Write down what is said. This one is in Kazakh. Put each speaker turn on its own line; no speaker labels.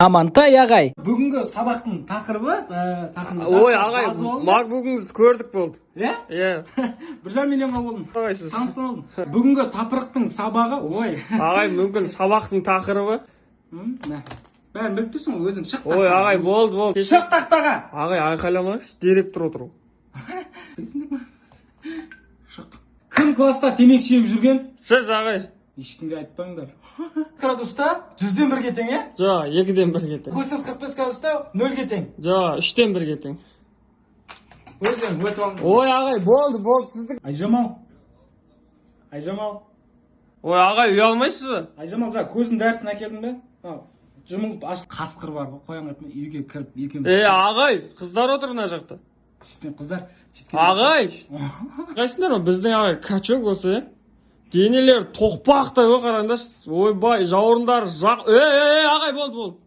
Амантай ағай.
Бүгінгі сабақтың тақырыбы
Ой, ағай, макбугыңызды көрдік болды.
Е?
Е.
1,5 миллионға болдым.
Қалайсыз?
Таныстан алдым. Бүгінгі тақырыптың сабағы, ой.
Ағай, мүмкін сабақтың тақырыбы.
Бәрін біліп тұрсың ғой, өзің шық
Ой, ағай, болды.
Шық тақтаға.
Ағай, айқайламаңыз, директор отыр.
Білсіңдер ма? Шық. Кім класста темекі шегіп жүрген?
Сіз, ағай.
Ешкімге айтпаңдар. Градуста 100-ден 1-ге тең, е?
Жоқ, 2-ден 1-ге тең.
Косинус 45 градуста 0-ге тең.
Жоқ, 3-ден 1-ге тең.
Өзің өтіп алдың.
Ой, ағай, болды, сіздің.
Айжамал.
Ой, ағай, ұялмайсыз ба?
Айжамал, көздің дәрісін әкелдің бе? Жұмылып аш қасқыр бар ғой, қоян айтма, үйге кіріп екеуміз.
Ағай, қыздар отыр мына жақта.
Шеттен қыздар.
Ағай! Қайсыңдар ма? Біздің ағай качок осы, денелер тоқпақтай ғой, қараңдаршы. Ойбай, жауырындары ағай, болды.